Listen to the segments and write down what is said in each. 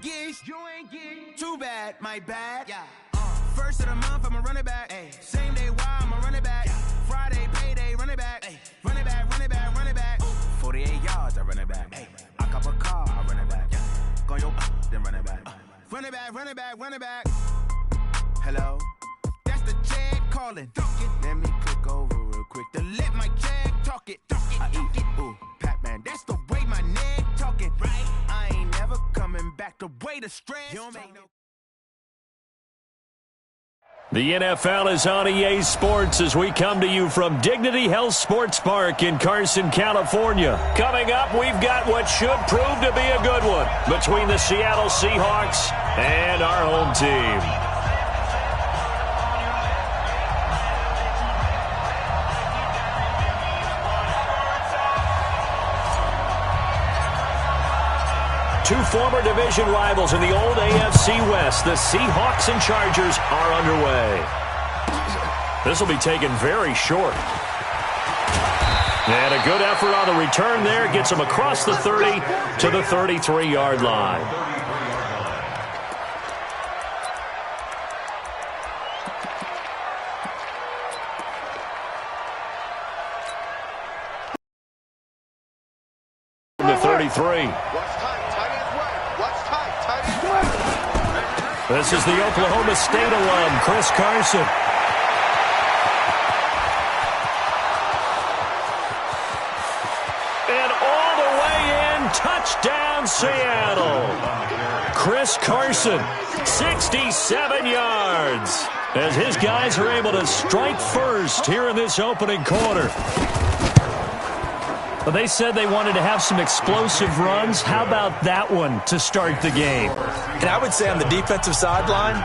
ain't get too bad, my bad. Yeah. First of the month, I'ma run it back. Ay. Same day, why I'ma run it back. Yeah. Friday, payday, run it back. Ay. Run it back, run it back, run it back. 48 yards, I run it back. Ay. I cop a car, I run it back. Yeah. Go yo, then run it back. Run it back, run it back, run it back. Hello, that's the Jag calling. Let me click over real quick to let my Jag talk it. I eat it, ooh, Pac-Man, that's the way my neck talking. Right, I ain't never coming back the way the stress. You don't make no. The NFL is on EA Sports as we come to you from Dignity Health Sports Park in Carson, California. Coming up, we've got what should prove to be a good one between the Seattle Seahawks and our home team. Two former division rivals in the old AFC West, the Seahawks and Chargers, are underway. This will be taken very short. And a good effort on the return there gets them across the 30 to the 33-yard line. To 33. This is the Oklahoma State alum, Chris Carson. And all the way in, touchdown Seattle. Chris Carson, 67 yards, as his guys are able to strike first here in this opening quarter. But they said they wanted to have some explosive runs. How about that one to start the game? And I would say on the defensive sideline,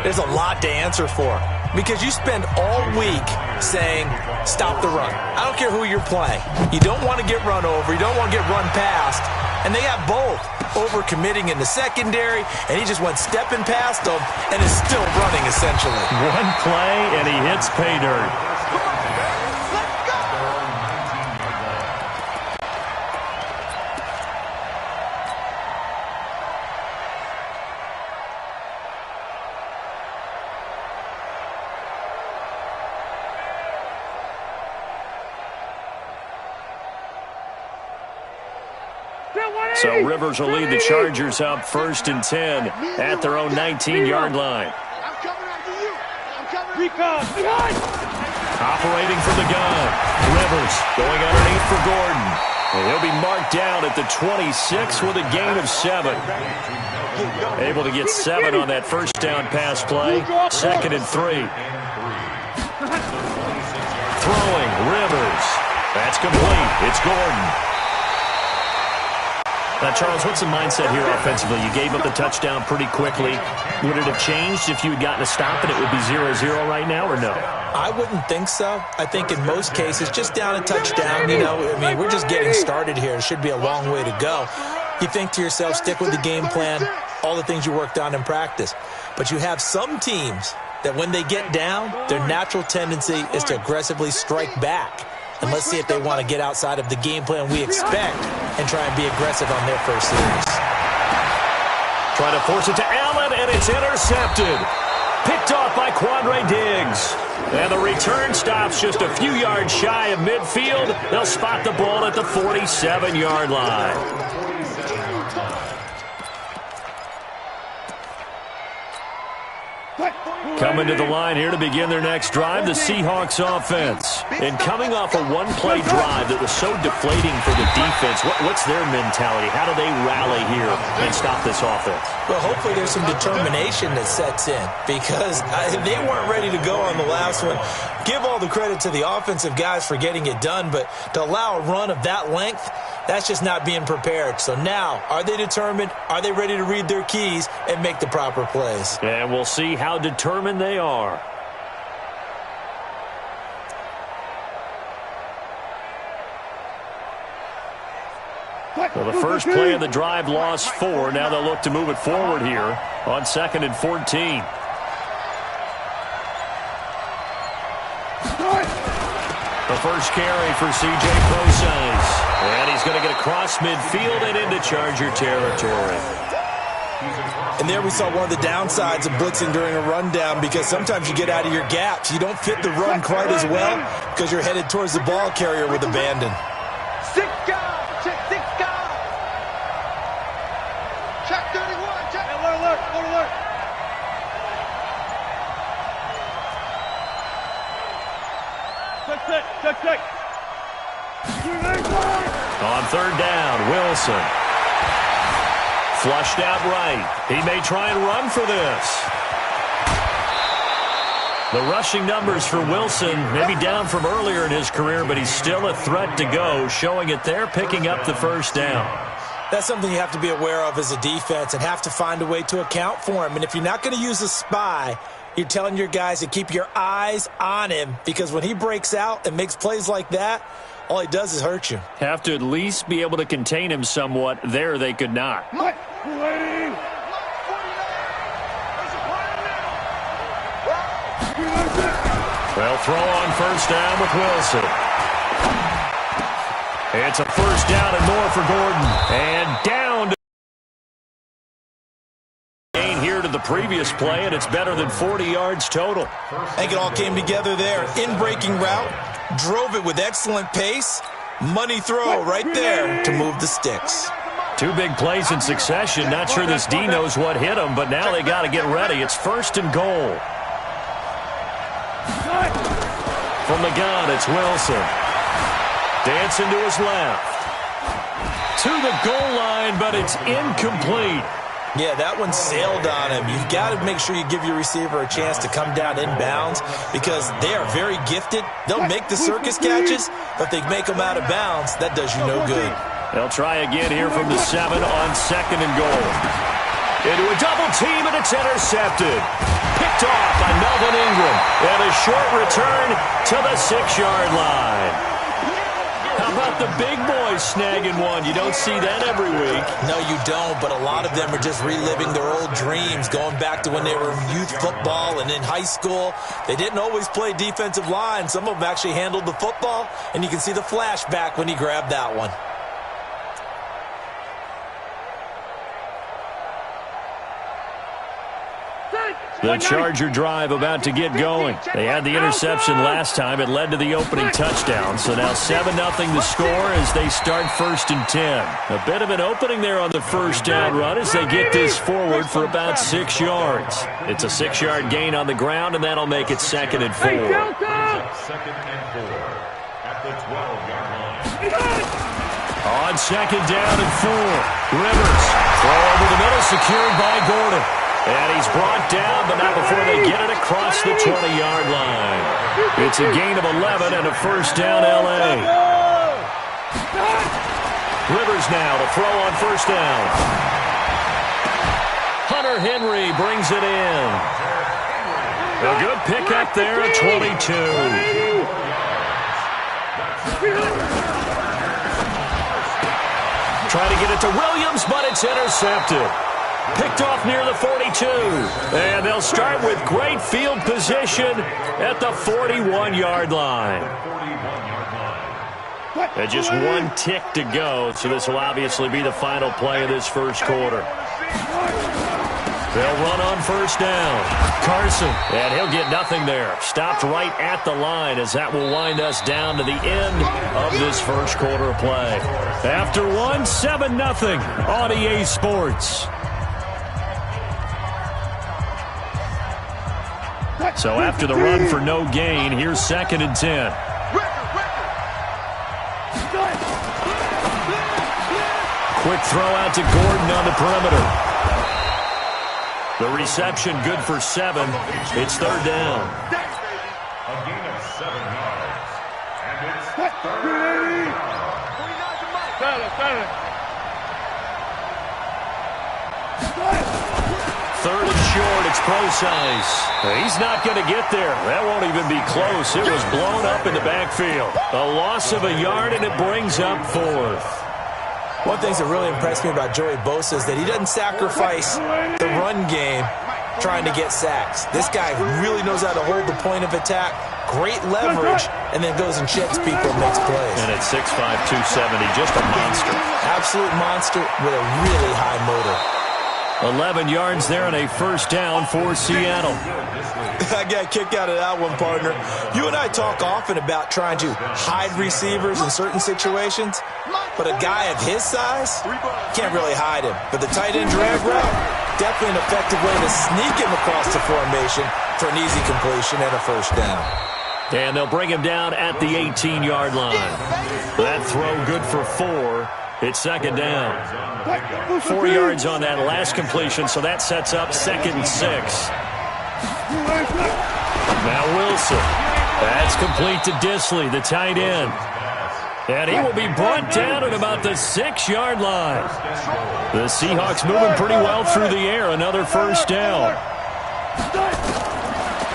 there's a lot to answer for. Because you spend all week saying, stop the run. I don't care who you're playing. You don't want to get run over. You don't want to get run past. And they got both. Over-committing in the secondary, and he just went stepping past them and is still running, essentially. One play, and he hits pay dirt. So Rivers will lead the Chargers up 1st and 10 at their own 19-yard line. Operating from the gun. Rivers going underneath for Gordon. And he'll be marked down at the 26 with a gain of 7. Able to get 7 on that first down pass play. 2nd and 3. Throwing, Rivers. That's complete. It's Gordon. Now, Charles, what's the mindset here offensively? You gave up the touchdown pretty quickly. Would it have changed if you had gotten a stop and it would be 0-0 right now, or no? I wouldn't think so. I think in most cases, just down a touchdown, we're just getting started here. It should be a long way to go. You think to yourself, stick with the game plan, all the things you worked on in practice. But you have some teams that when they get down, their natural tendency is to aggressively strike back. And let's see if they want to get outside of the game plan we expect and try and be aggressive on their first series. Trying to force it to Allen, and it's intercepted. Picked off by Quandre Diggs. And the return stops just a few yards shy of midfield. They'll spot the ball at the 47-yard line. Coming to the line here to begin their next drive, the Seahawks offense. And coming off a one-play drive that was so deflating for the defense, what's their mentality? How do they rally here and stop this offense? Well, hopefully there's some determination that sets in because they weren't ready to go on the last one. Give all the credit to the offensive guys for getting it done, but to allow a run of that length, that's just not being prepared. So now, are they determined? Are they ready to read their keys and make the proper plays? And we'll see how determined they are. Well, the first play of the drive lost 4. Now they'll look to move it forward here on 2nd and 14. The first carry for C.J. Prosise. And he's going to get across midfield and into Charger territory. And there we saw one of the downsides of blitzing during a rundown, because sometimes you get out of your gaps. You don't fit the run quite as well because you're headed towards the ball carrier with abandon. Check 6 guard. Check 31. Check. Alert. Check. On third down, Wilson. Flushed out right. He may try and run for this. The rushing numbers for Wilson maybe down from earlier in his career, but he's still a threat to go, showing it there, picking up the first down. That's something you have to be aware of as a defense and have to find a way to account for him. And if you're not going to use a spy, you're telling your guys to keep your eyes on him, because when he breaks out and makes plays like that, all he does is hurt you. Have to at least be able to contain him somewhat. There they could not. They'll throw on first down with Wilson. It's a first down and more for Gordon. And down to gain here to the previous play, and it's better than 40 yards total. I think it all came together there. In-breaking route, drove it with excellent pace. Money throw right there to move the sticks. Two big plays in succession. Not sure this D knows what hit him, but now they got to get ready. It's first and goal. From the gun, it's Wilson. Dancing to his left. To the goal line, but it's incomplete. Yeah, that one sailed on him. You've got to make sure you give your receiver a chance to come down inbounds, because they are very gifted. They'll make the circus catches, but if they make them out of bounds, that does you no good. They'll try again here from the 7 on second and goal. Into a double team, and it's intercepted. Picked off by Melvin Ingram. And a short return to the 6-yard line. How about the big boys snagging one? You don't see that every week. No, you don't, but a lot of them are just reliving their old dreams, going back to when they were in youth football and in high school. They didn't always play defensive line. Some of them actually handled the football, and you can see the flashback when he grabbed that one. The Charger drive about to get going. They had the interception last time. It led to the opening touchdown. So now 7-0 the score as they start first and 10. A bit of an opening there on the first down run as they get this forward for about 6 yards. It's a 6-yard gain on the ground, and that'll make it 2nd and 4. 2nd and 4 at the 12-yard line. On 2nd down and 4. Rivers. Throw over the middle, secured by Gordon. And he's brought down, but not before they get it across the 20-yard line. It's a gain of 11 and a first down, L.A. Rivers now to throw on first down. Hunter Henry brings it in. A good pickup there at 22. Trying to get it to Williams, but it's intercepted. Picked off near the 42. And they'll start with great field position at the 41-yard line. And just one tick to go, so this will obviously be the final play of this first quarter. They'll run on first down. Carson, and he'll get nothing there. Stopped right at the line as that will wind us down to the end of this first quarter of play. After one, 7-0 on EA Sports. So after the run for no gain, here's 2nd and 10. Quick throw out to Gordon on the perimeter. The reception good for 7. It's 3rd down. A gain of 7 yards. And it's 3rd down. 3rd and short, it's Procise. He's not going to get there. That won't even be close. It was blown up in the backfield. A loss of a yard, and it brings up 4th. One thing that really impressed me about Joey Bosa is that he doesn't sacrifice the run game trying to get sacks. This guy really knows how to hold the point of attack, great leverage, and then goes and sheds people and makes plays. And at 6'5", 270, just a monster. Absolute monster with a really high motor. 11 yards there and a first down for Seattle. I got a kick out of that one, partner. You and I talk often about trying to hide receivers in certain situations, but a guy of his size can't really hide him. But the tight end drag route, definitely an effective way to sneak him across the formation for an easy completion and a first down. And they'll bring him down at the 18-yard line. That throw good for 4. It's second down. 4 yards on that last completion, so that sets up 2nd and 6. Now Wilson. That's complete to Disley, the tight end. And he will be brought down at about the 6-yard line. The Seahawks moving pretty well through the air. Another first down.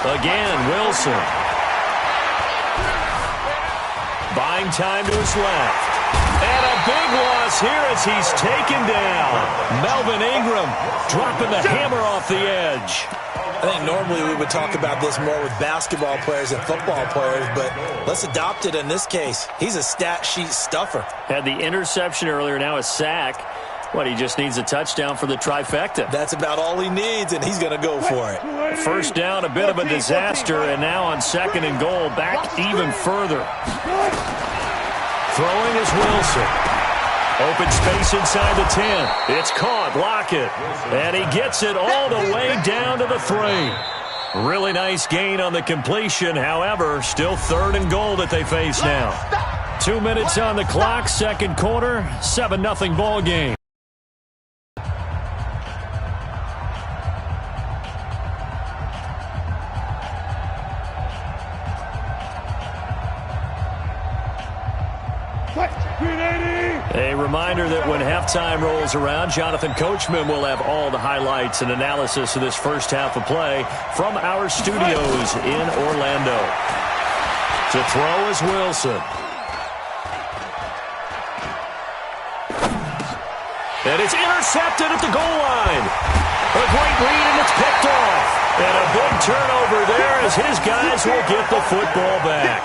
Again, Wilson. Buying time to his left. And a big loss here as he's taken down. Melvin Ingram dropping the hammer off the edge. I think normally we would talk about this more with basketball players and football players, but let's adopt it in this case. He's a stat sheet stuffer. Had the interception earlier, now a sack. What, he just needs a touchdown for the trifecta. That's about all he needs, and he's going to go for it. First down, a bit of a disaster, and now on 2nd and goal, back even further. Throwing is Wilson. Open space inside the 10. It's caught. Lockett. And he gets it all the way down to the 3. Really nice gain on the completion. However, still 3rd and goal that they face now. 2 minutes on the clock. Second quarter. 7-0 ball game. A reminder that when halftime rolls around, Jonathan Coachman will have all the highlights and analysis of this first half of play from our studios in Orlando. To throw is Wilson. And it's intercepted at the goal line. A great read, and it's picked off. And a big turnover there as his guys will get the football back.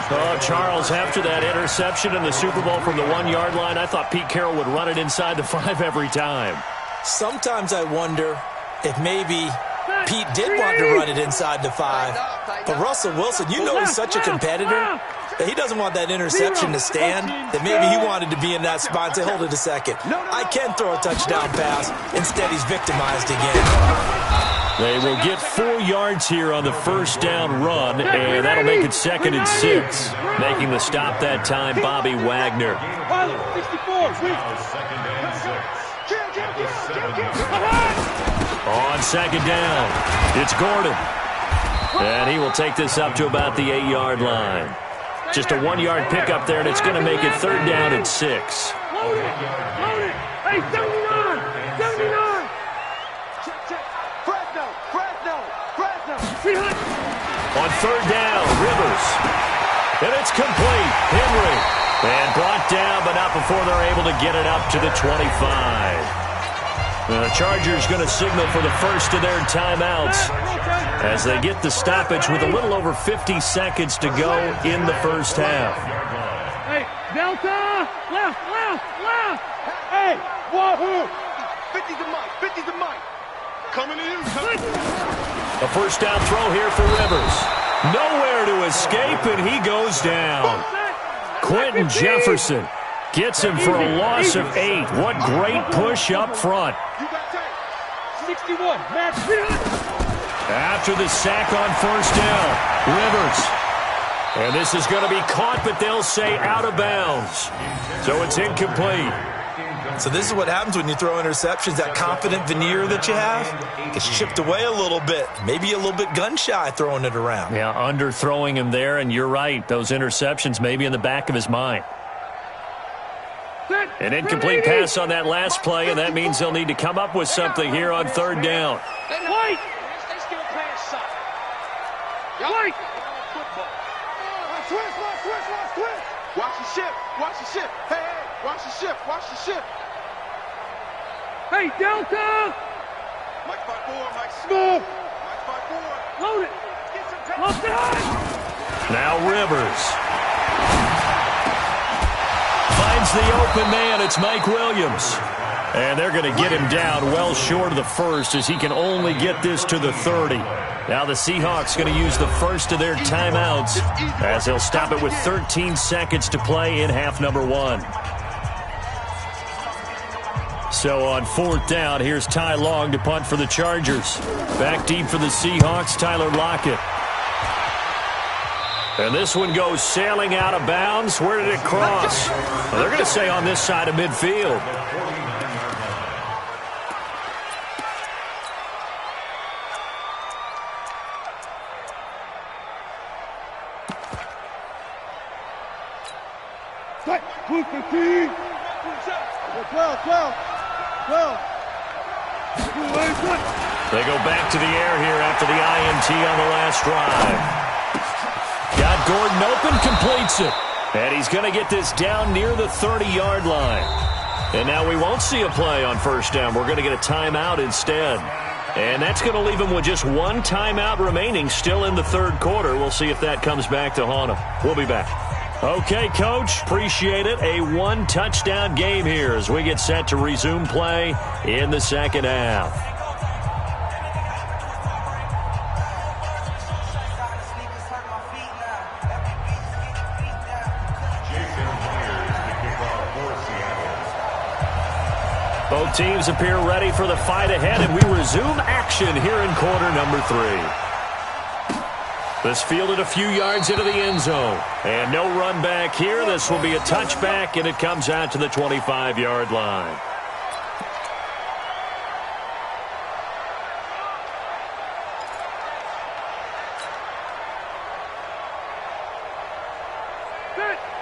Oh, Charles, after that interception in the Super Bowl from the 1-yard line, I thought Pete Carroll would run it inside the 5 every time. Sometimes I wonder if maybe Pete did want to run it inside the 5. But Russell Wilson, you know he's such a competitor that he doesn't want that interception to stand, that maybe he wanted to be in that spot and say, hold it a second. I can throw a touchdown pass. Instead, he's victimized again. They will get 4 yards here on the first down run, and that'll make it 2nd and 6. Making the stop that time, Bobby Wagner. On 2nd down, it's Gordon. And he will take this up to about the 8-yard line. Just a 1-yard pickup there, and it's going to make it 3rd down and 6. Load it. Hey, 79! 79! On 3rd down, Rivers. And it's complete. Henry. And brought down, but not before they're able to get it up to the 25. The Chargers going to signal for the first of their timeouts as they get the stoppage with a little over 50 seconds to go in the first half. Hey, Delta! Left! Hey, wahoo! 50's the mic, 50's the mic. Coming to you, A first down throw here for Rivers. Nowhere to escape, and he goes down. Quentin Jefferson gets him for a loss of 8. What great push up front. 61, Max. After the sack on first down, Rivers. And this is going to be caught, but they'll say out of bounds. So it's incomplete. So this is what happens when you throw interceptions. That confident veneer that you have gets chipped away a little bit. Maybe a little bit gun-shy throwing it around. Yeah, underthrowing him there, and you're right. Those interceptions may be in the back of his mind. An incomplete pass on that last play, and that means they'll need to come up with something here on 3rd down. White! White! Switch! Watch the ship! Hey! Watch the ship! Hey, Delta! Mike 5-4, Mike smooth! Mike 5-4. Load it! Lost it high! Now Rivers. Finds the open man. It's Mike Williams. And they're going to get him down well short of the first as he can only get this to the 30. Now the Seahawks going to use the first of their timeouts as they'll stop it with 13 seconds to play in half number 1. So on 4th down, here's Ty Long to punt for the Chargers. Back deep for the Seahawks, Tyler Lockett. And this one goes sailing out of bounds. Where did it cross? Well, they're going to say on this side of midfield. They go back to the air here after the INT on the last drive. Got Gordon open, completes it. And he's going to get this down near the 30-yard line. And now we won't see a play on 1st down. We're going to get a timeout instead. And that's going to leave him with just one timeout remaining still in the 3rd quarter. We'll see if that comes back to haunt him. We'll be back. Okay, Coach, appreciate it. A 1-touchdown game here as we get set to resume play in the 2nd half. Both teams appear ready for the fight ahead, and we resume action here in quarter number 3. This fielded a few yards into the end zone. And no run back here. This will be a touchback, and it comes out to the 25-yard line.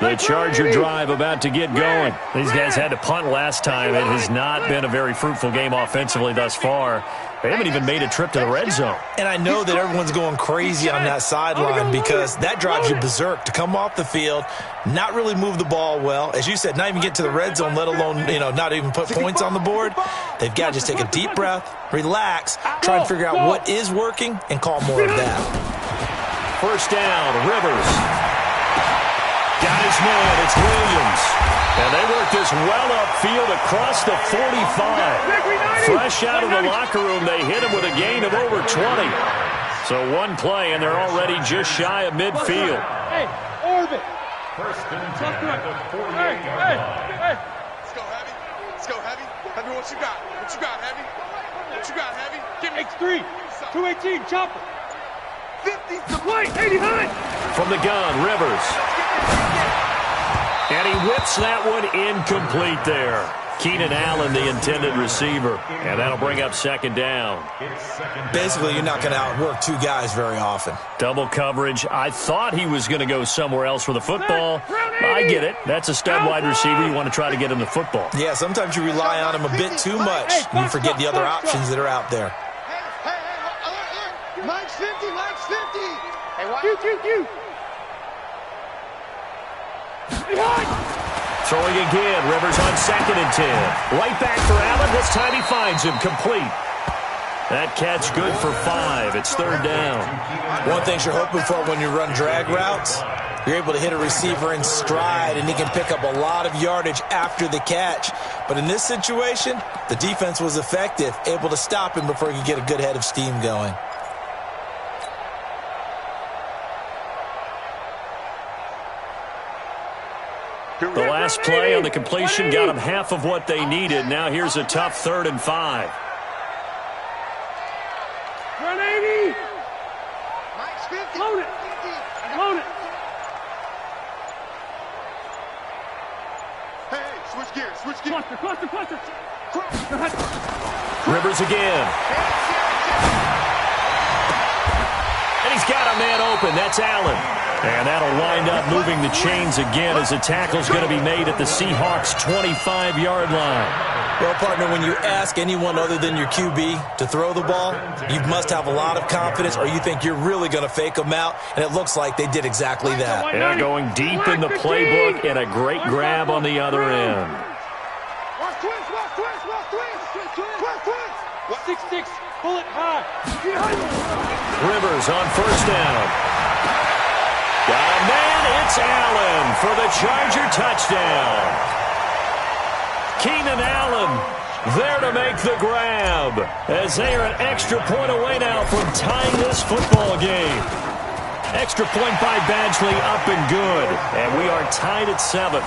The Charger drive about to get going. These guys had to punt last time. It has not been a very fruitful game offensively thus far. They haven't even made a trip to the red zone. And I know that everyone's going crazy on that sideline because that drives you berserk to come off the field, not really move the ball well. As you said, not even get to the red zone, let alone, not even put points on the board. They've got to just take a deep breath, relax, try and figure out what is working, and call more of that. 1st down, Rivers. Got his man, it's Williams. And they work this well upfield across the 45. Fresh out of the locker room, they hit him with a gain of over 20. So one play, and they're already just shy of midfield. Hey, orbit. 1st and 10 at the 48-yard line. Let's go, Heavy. Let's go, Heavy. Heavy, what you got? What you got, Heavy? What you got, Heavy? Give me X3. 218, chopper. 50, wait, 80 high. From the gun, Rivers. And he whips that one incomplete there. Keenan Allen, the intended receiver. And that'll bring up 2nd down. Basically, you're not going to outwork two guys very often. Double coverage. I thought he was going to go somewhere else for the football. I get it. That's a stud wide receiver. You want to try to get him the football. Yeah, sometimes you rely on him a bit too much. You forget the other options that are out there. Hey, Mike's 50, Mike's 50. Hey, what? Q. Throwing again. Rivers on 2nd and 10. Right back for Allen. This time he finds him. Complete. That catch good for 5. It's 3rd down. One thing you're hoping for when you run drag routes, you're able to hit a receiver in stride, and he can pick up a lot of yardage after the catch. But in this situation, the defense was effective, able to stop him before he could get a good head of steam going. The last play on the completion got them half of what they needed. Now here's a tough 3rd and 5. 180. Mike's 50. Load it. Load it. Hey, switch gears. Cluster. Rivers again. And he's got a man open. That's Allen. And that'll wind up moving the chains again as the tackle's going to be made at the Seahawks' 25-yard line. Well, partner, when you ask anyone other than your QB to throw the ball, you must have a lot of confidence or you think you're really going to fake them out, and it looks like they did exactly that. Yeah, going deep in the playbook and a great grab on the other end. Watch twist. 6-6, bullet high. Rivers on 1st down. Got a man, it's Allen for the Charger touchdown. Keenan Allen There to make the grab, as they are an extra point away now from tying this football game. Extra point by Badgley, up and good. And we are tied at 7.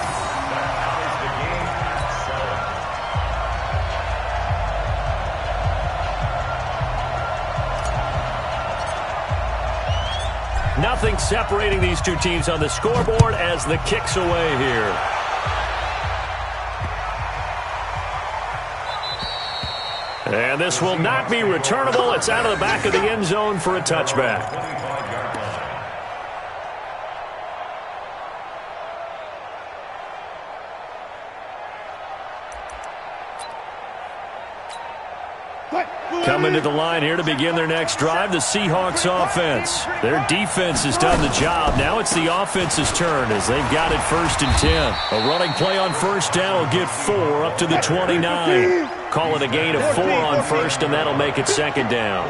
Nothing separating these two teams on the scoreboard as the kick's away here. And this will not be returnable. It's out of the back of the end zone for a touchback. Coming to the line here to begin their next drive, the Seahawks offense. Their defense has done the job. Now it's the offense's turn as they've got it 1st and 10. A running play on 1st down will get 4 up to the 29. Call it a gain of 4 on 1st, and that'll make it 2nd down.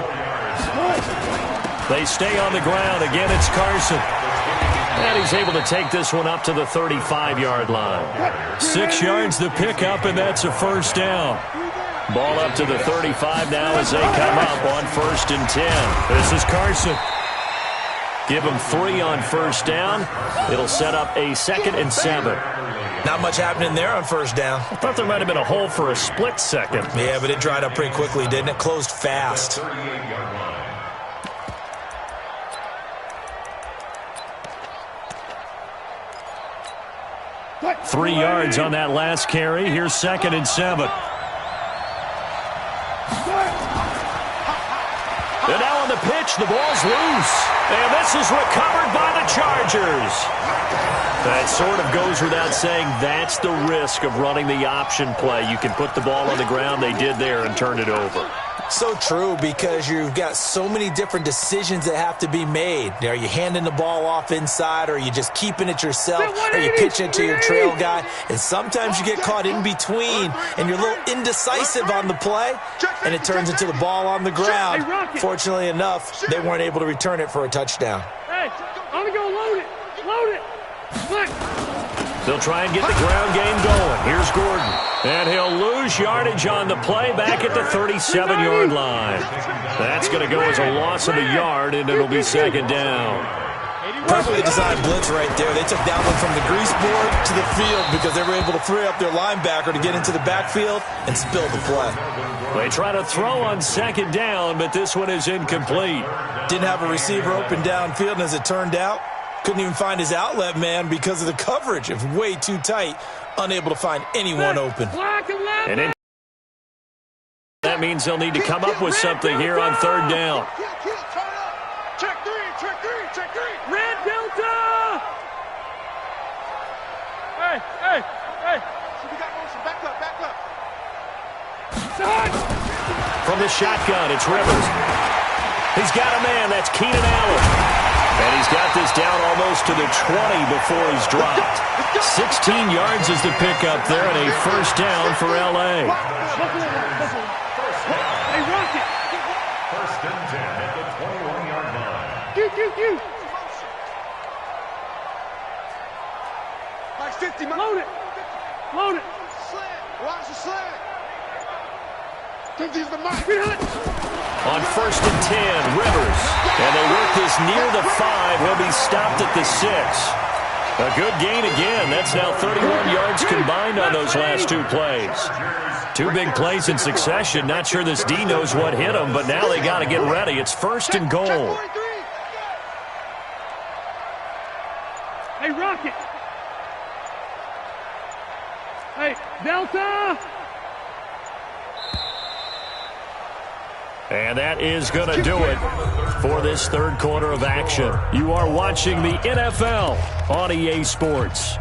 They stay on the ground. Again, it's Carson. And he's able to take this one up to the 35-yard line. 6 yards the pickup, and that's a 1st down. Ball up to the 35 now as they come up on 1st and 10. This is Carson. Give him 3 on 1st down. It'll set up a 2nd and 7. Not much happening there on 1st down. I thought there might have been a hole for a split second. Yeah, but it dried up pretty quickly, didn't it? Closed fast. 3 yards on that last carry. Here's 2nd and 7. And now on the pitch, the ball's loose. And this is recovered by the Chargers. That sort of goes without saying. That's the risk of running the option play. You can put the ball on the ground. They did there and turned it over. So true, because you've got so many different decisions that have to be made. Are you handing the ball off inside, or are you just keeping it yourself? Are you pitching it to your trail guy? And sometimes you get caught in between, and you're a little indecisive on the play, and it turns into the ball on the ground. Fortunately enough, they weren't able to return it for a touchdown. Hey, I'm going to go load it. Load it. They'll try and get the ground game going. Here's Gordon. And he'll lose yardage on the play back at the 37-yard line. That's going to go as a loss of a yard, and it'll be 2nd down. Perfectly designed blitz right there. They took that one from the grease board to the field because they were able to free up their linebacker to get into the backfield and spill the play. They try to throw on 2nd down, but this one is incomplete. Didn't have a receiver open downfield, and as it turned out, couldn't even find his outlet man because of the coverage. It was way too tight, unable to find anyone open. And that means they'll need to come up with something here on 3rd down. Check three. Red Delta! Hey. So we got motion. Back up. From the shotgun, it's Rivers. He's got a man. That's Keenan Allen. And he's got this down almost to the 20 before he's dropped. 16 yards is the pickup there, and a 1st down for L.A. Hey, Rocket! 1st and 10 at the 21-yard line. You. Like 50, man. Load it. Watch the slant. Don't use the mic. On 1st and 10, Rivers. And they work this near the 5. He'll be stopped at the 6. A good gain again. That's now 31 yards combined on those last 2 plays. 2 big plays in succession. Not sure this D knows what hit him, but now they got to get ready. It's 1st and goal. Hey, Rocket! Hey, Delta! And that is going to do it for this 3rd quarter of action. You are watching the NFL on EA Sports.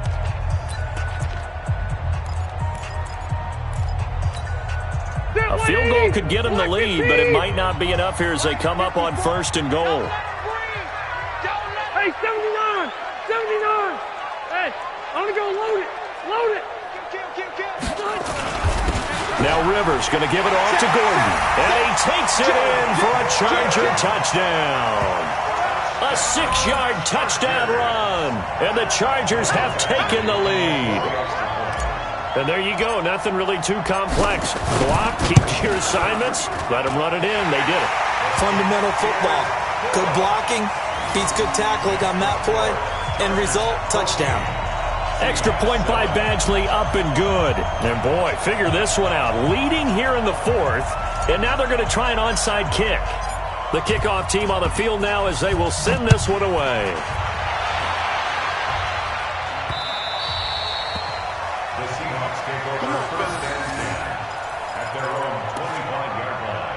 A field goal could get them the lead, but it might not be enough here as they come up on 1st and goal. Hey, 79! Hey, I'm going to go load it! Now Rivers going to give it off to Gordon. And he takes it in for a Charger touchdown. A 6-yard touchdown run. And the Chargers have taken the lead. And there you go. Nothing really too complex. Block, keep to your assignments, let them run it in. They did it. Fundamental football. Good blocking, beats good tackling on that play. End result, touchdown. Extra point by Badgley, up and good. And boy, figure this one out. Leading here in the fourth, and now they're going to try an onside kick. The kickoff team on the field now as they will send this one away. The Seahawks take over first and 10 at their own 25-yard line.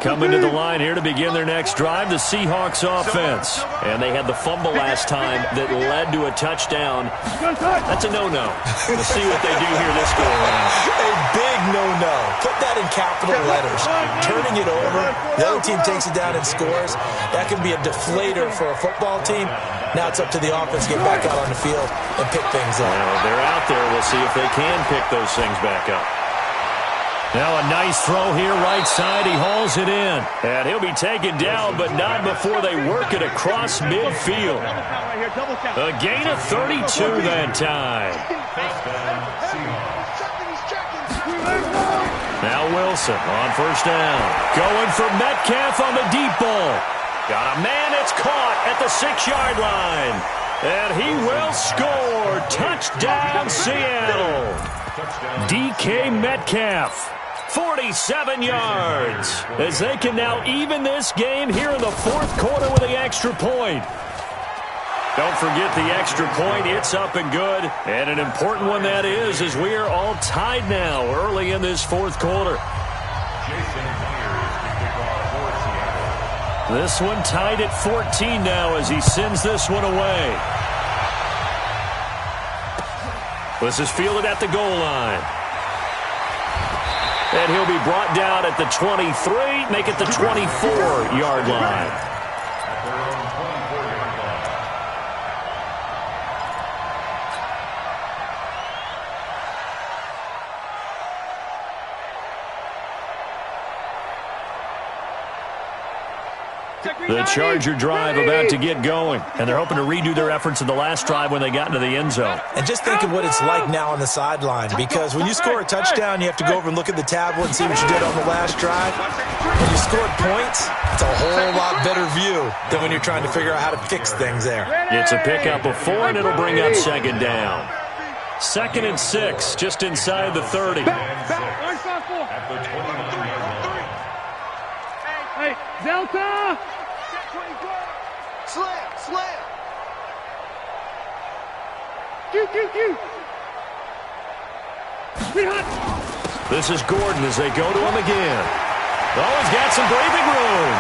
Coming to the line here to begin their next drive, the Seahawks offense. And they had the fumble last time that led to a touchdown. That's a no-no. We'll see what they do here this go around. A big no-no. Put that in capital letters. Turning it over, the other team takes it down and scores. That can be a deflator for a football team. Now it's up to the offense to get back out on the field and pick things up. Well, they're out there. We'll see if they can pick those things back up. Now a nice throw here, right side. He hauls it in. And he'll be taken down, but not before they work it across midfield. A gain of 32 that time. Now Wilson on first down. Going for Metcalf on the deep ball. Got a man, it's caught at the 6-yard line. And he will score. Touchdown, Seattle. DK Metcalf. 47 yards as they can now even this game here in the fourth quarter with the extra point. Don't forget the extra point. It's up and good. And an important one that is as we are all tied now early in this fourth quarter. This one tied at 14 now as he sends this one away. This is fielded at the goal line. And he'll be brought down at the 23, make it the 24-yard line. The Charger drive about to get going, and they're hoping to redo their efforts in the last drive when they got into the end zone. And just think of what it's like now on the sideline, because when you score a touchdown, you have to go over and look at the tablet and see what you did on the last drive. When you scored points, it's a whole lot better view than when you're trying to figure out how to fix things there. It's a pickup of 4, and it'll bring up second down. 2nd and 6, just inside the 30. At the 29-yard line. Hey, Delta! Slam! Q! This is Gordon as they go to him again. Oh, he's got some breathing room.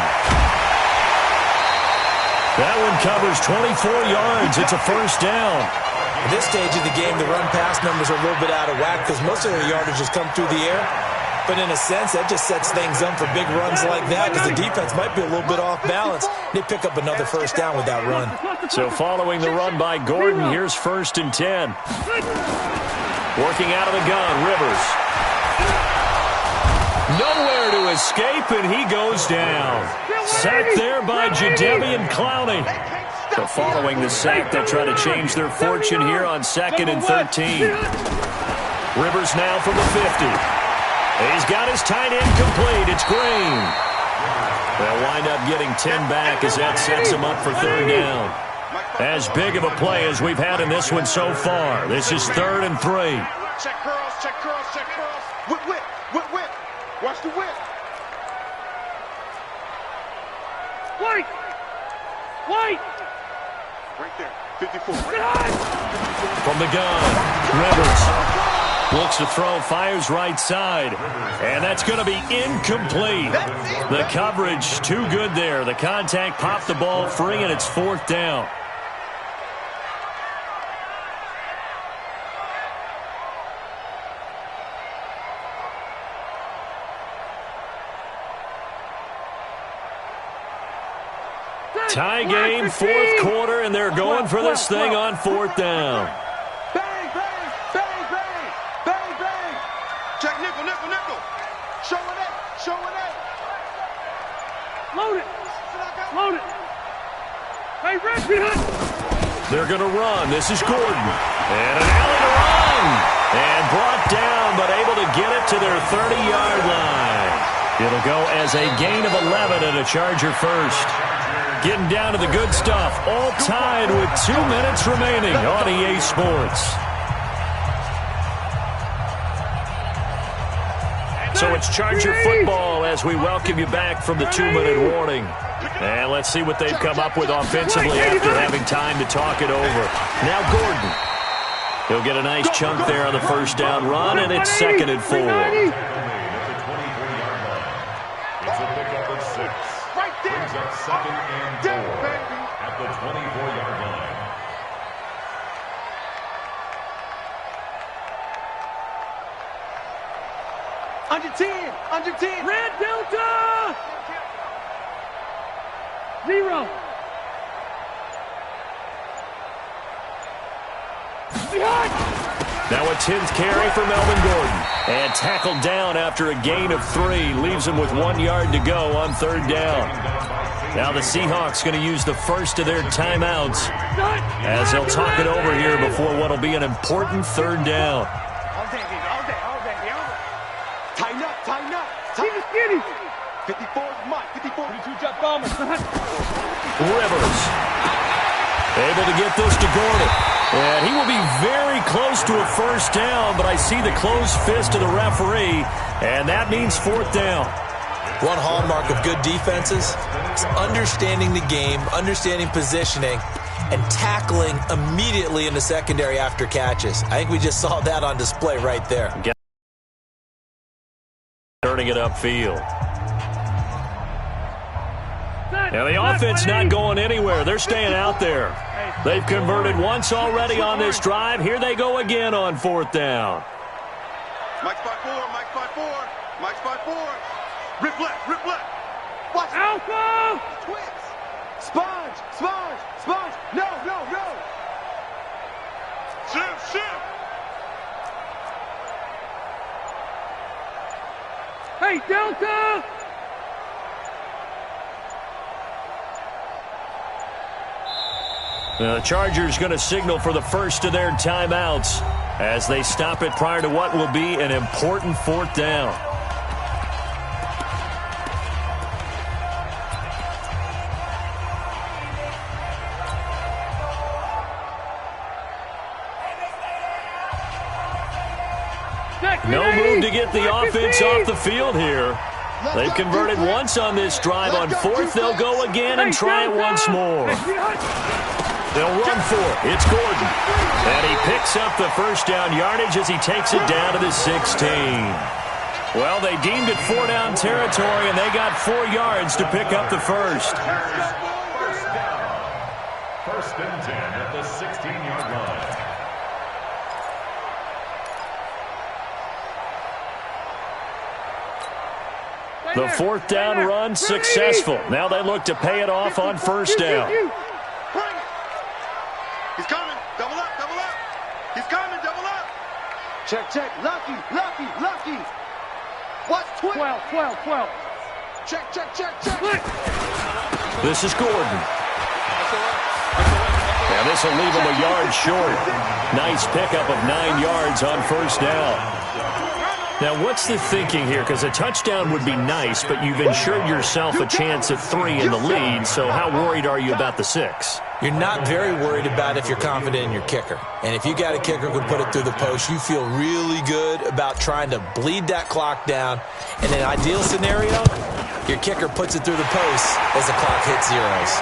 That one covers 24 yards. It's a first down. At this stage of the game, the run-pass numbers are a little bit out of whack because most of their yardage has come through the air. But in a sense, that just sets things up for big runs like that because the defense might be a little bit off balance. They pick up another first down with that run. So following the run by Gordon, here's 1st and 10. Working out of the gun, Rivers. Nowhere to escape, and he goes down. Sacked there by Jadeveon Clowney. So following the sack, they'll try to change their fortune here on 2nd and 13. Rivers now from the 50. He's got his tight end complete. It's Green. They'll wind up getting 10 back as that sets him up for 3rd down. As big of a play as we've had in this one so far. This is 3rd and 3. Check curls. Whip. Watch the whip. White! Right there. 54. From the gun, Rivers. Looks to throw, fires right side. And that's going to be incomplete. The coverage too good there. The contact popped the ball free, and it's 4th down. Tie game, 4th quarter, and they're going for this thing on 4th down. Bang! Check nickel. Load it. Hey, Red, behind. They're going to run. This is Gordon. And an alley to run. And brought down, but able to get it to their 30-yard line. It'll go as a gain of 11 and a Charger first. Getting down to the good stuff. All tied with 2 minutes remaining on EA Sports. So it's Charger football as we welcome you back from the 2-minute warning. And let's see what they've come up with offensively after having time to talk it over. Now Gordon. He'll get a nice chunk there on the first down run, and it's 2nd and 4. It's a pickup of 6. Right there. Brings up 2nd and 4 at the 24-yard line. Under 10. Under 10. Red Delta. 0. Behind. Now a 10th carry for Melvin Gordon. And tackled down after a gain of 3. Leaves him with 1 yard to go on 3rd down. Now the Seahawks going to use the first of their timeouts as they'll talk it over here before what will be an important 3rd down. All day, baby. All day. All day. All day. Tighten up. Tighten up. Keep it skinny. 54 is Mike. 54. 22-jet bomber. Rivers. Able to get this to Gordon. And he will be very close to a first down, but I see the closed fist of the referee, and that means 4th down. One hallmark of good defenses is understanding the game, understanding positioning, and tackling immediately in the secondary after catches. I think we just saw that on display right there. Turning it upfield. Now the offense not going anywhere. They're staying out there. They've converted once already on this drive. Here they go again on 4th down. Mike's by 4. Mike's by 4. Mike's by 4. Rip left. Rip left. Watch. Alpha. Twins. Sponge. Sponge. Sponge. No. No. No. Shift. Shift. Hey, Delta. The Chargers going to signal for the first of their timeouts as they stop it prior to what will be an important 4th down. No move to get the offense off the field here. They've converted once on this drive. On 4th, they'll go again and try it once more. They'll run for it. It's Gordon. And he picks up the first down yardage as he takes it down to the 16. Well, they deemed it 4-down territory, and they got 4 yards to pick up the first. First down. 1st and 10 at the 16-yard line. The 4th down run successful. Now they look to pay it off on 1st down. He's coming. Double up. Double up. He's coming. Double up. Check. Check. Lucky. Lucky. Lucky. What's 12? 12. Check. Check. Check. Check. This is Gordon. Now this will leave him a yard short. Nice pickup of 9 yards on 1st down. Now, what's the thinking here? Because a touchdown would be nice, but you've ensured yourself a chance at 3 in the lead, so how worried are you about the 6? You're not very worried about if you're confident in your kicker. And if you got a kicker who can put it through the post, you feel really good about trying to bleed that clock down. In an ideal scenario, your kicker puts it through the post as the clock hits zeros.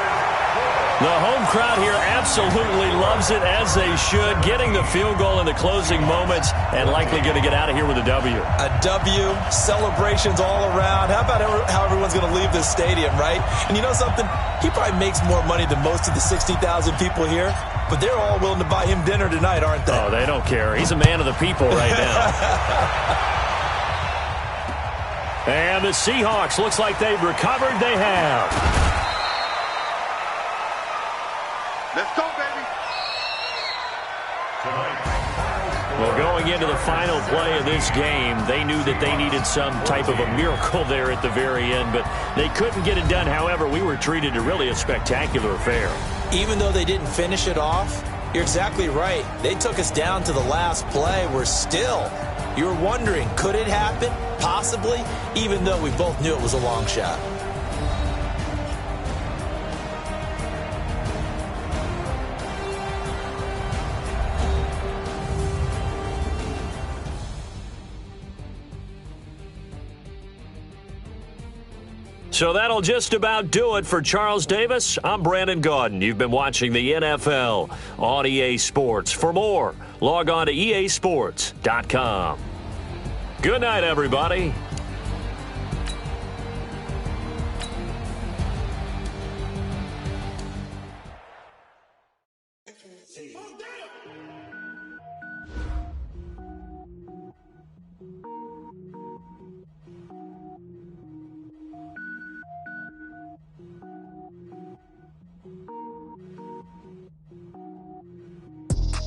The home crowd here absolutely loves it, as they should, getting the field goal in the closing moments and likely going to get out of here with a W. A W, celebrations all around. How about how everyone's going to leave this stadium, right? And you know something? He probably makes more money than most of the 60,000 people here, but they're all willing to buy him dinner tonight, aren't they? Oh, they don't care. He's a man of the people right now. And the Seahawks, looks like they've recovered. They have. Let's go, baby. Well, going into the final play of this game. They knew that they needed some type of a miracle there at the very end, but they couldn't get it done. However, we were treated to really a spectacular affair. Even though they didn't finish it off, you're exactly right. They took us down to the last play. You were wondering, could it happen? Possibly, even though we both knew it was a long shot. So that'll just about do it for Charles Davis. I'm Brandon Gaudin. You've been watching the NFL on EA Sports. For more, log on to easports.com. Good night, everybody.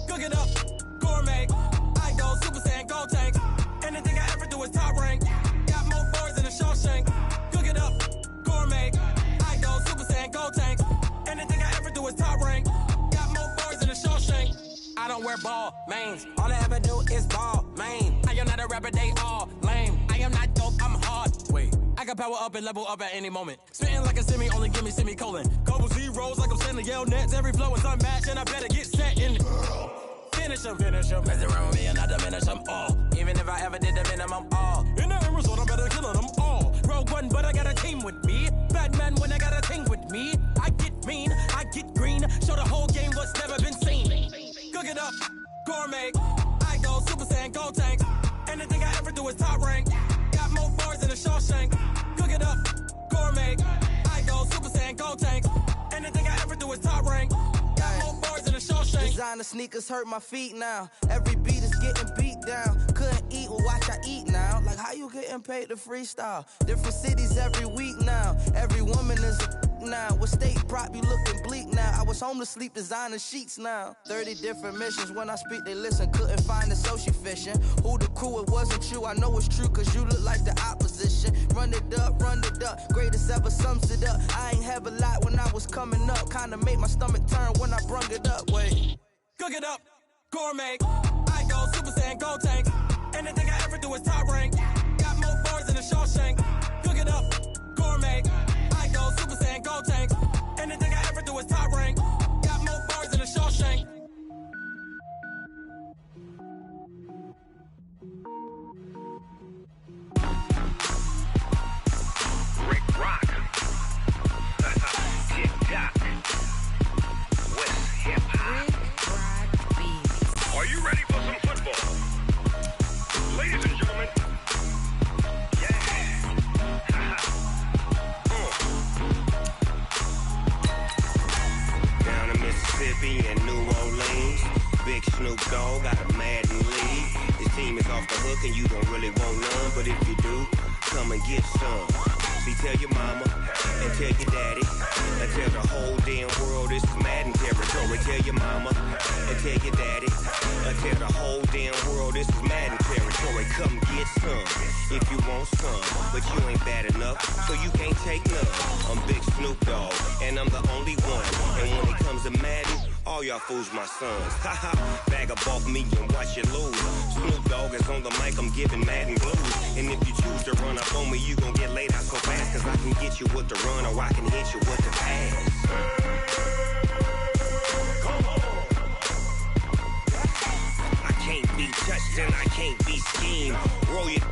Cook it up, gourmet. I go Super Saiyan, gold tank. Anything I ever do is top rank. Got more boards than a Shawshank. Cook it up, gourmet. I go Super Saiyan, gold tank. Anything I ever do is top rank. Got more boards than a Shawshank. I don't wear ball mains. All I ever do is ball main. I am not a rapper, they all lame. I am not dope, I'm hard. Wait, I can power up and level up at any moment. Spitting like a semi, only give me semicolon. Couple zeros like I'm sending yell nets. Every flow is unmatched and I better get set in. Finish them. Mess around with me and I diminish them all. Even if I ever did the minimum all. In the end result, I'm better killing them all. Rogue One, but I got a team with me. Batman when I got a team with me. I get mean, I get green. Show the whole game what's never been seen. Cook it up, gourmet. I go Super Saiyan, gold tank. Anything I ever do is top rank. Got more bars than a Shawshank. Cook it up, gourmet. I go Super Saiyan, gold tank. Anything I ever do is top rank. Designer sneakers hurt my feet now. Every beat is getting beat down. Couldn't eat, well watch I eat now. Like how you getting paid to freestyle? Different cities every week now. Every woman is a now. With state prop, you looking bleak now. I was home to sleep designing sheets now. 30 different missions. When I speak, they listen. Couldn't find the social fishing. Who the crew, it wasn't you. I know it's true, cause you look like the opposition. Run it up. Greatest ever sums it up. I ain't have a lot when I was coming up. Kinda made my stomach turn when I brung it up. Wait. Cook it up, gourmet. I go Super Saiyan, gold tank. Anything I ever do is top rank. Got more bars than a Shawshank. Cook it up, gourmet. I go Super Saiyan, gold tank. Anything I ever do is top rank. Got more bars than a Shawshank. Rick Rock. Tick-tock. West hip-hop. Are you ready for some football? Ladies and gentlemen. Yeah. Down in Mississippi and New Orleans, Big Snoop Dogg got a Madden league. His team is off the hook and you don't really want none, but if you do, come and get some. See, tell your mama and tell your daddy and tell the whole damn world this is Madden territory. Tell your mama and tell your daddy and tell the whole damn world this is Madden territory. Come get some if you want some, but you ain't bad enough, so you can't take none. I'm Big Snoop Dogg and I'm the only one. And when it comes to Madden, all y'all fools my sons. Haha, bag up off me and watch you lose. Snoop Dogg is on the mic, I'm giving Madden blues. And if you choose to run up on me, you gon' get laid out so fast. Cause I can get you with the run or I can hit you with the pass. I can't be touched and I can't be schemed. Roll it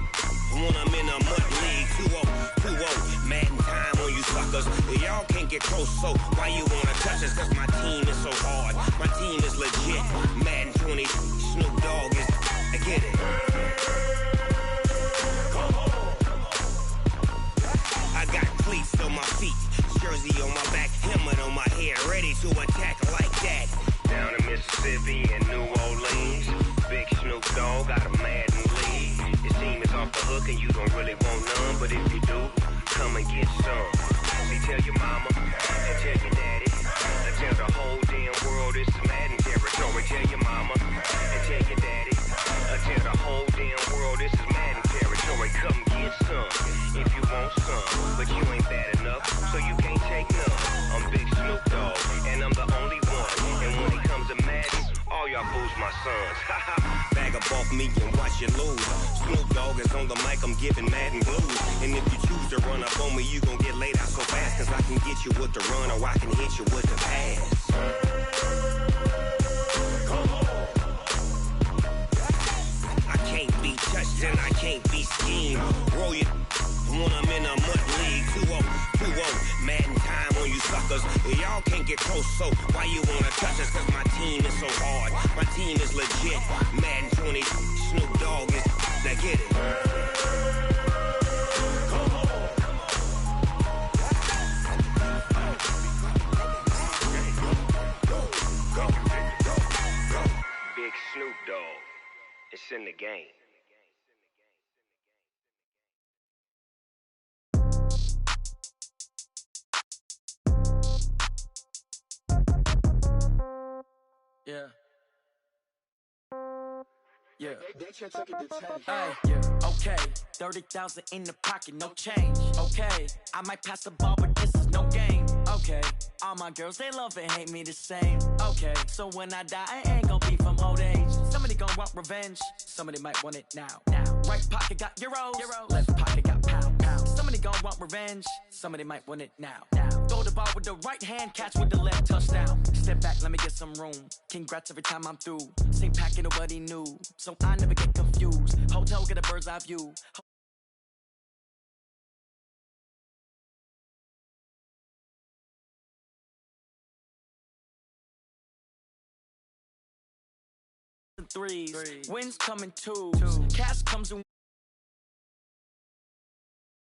when I'm in a mud league. 2-0, Madden time on you suckers. Y'all can't get close, so why you wanna touch us? Cause my team is so hard, my team is legit. Madden 20, Snoop Dogg is, I get it. I got cleats on my feet, jersey on my back, helmet on my head, ready to attack like that. Down in Mississippi and New Orleans, Big Snoop Dogg got a Madden league. His team is off the hook and you don't really want none, but if you do, come and get some. See, tell your mama and tell your daddy and tell the whole damn world this is Madden territory. Tell your mama and tell your daddy and tell the funds. Bag up off me and watch you lose. Snoop Dogg is on the mic, I'm giving Madden blues. And if you choose to run up on me, you gon' get laid out so fast. Cause I can get you with the run or I can hit you with the pass. I can't be touched and I can't be schemed. Roll you when I'm in a mud league. 2-0, 2-0, Madden time on you suckers. Y'all can't get close, so why you wanna touch us? Cause my team is so hard, my team is legit. Madden 20, Snoop Dogg is, now get it. Big Snoop Dogg, it's in the game. Yeah. Yeah. Hey, yeah. Okay. 30,000 in the pocket, no change. Okay. I might pass the ball, but this is no game. Okay. All my girls, they love and hate me the same. Okay. So when I die, I ain't gonna be from old age. Somebody gonna want revenge. Somebody might want it now. Right pocket got euros. Left pocket got pounds. Somebody gonna want revenge. Somebody might want it now. Throw the ball with the right hand, catch with the left, touchdown. Step back, let me get some room. Congrats every time I'm through. Same packet, nobody knew. So I never get confused. Hotel, get a bird's eye view. Threes. Wins coming twos. Cash comes in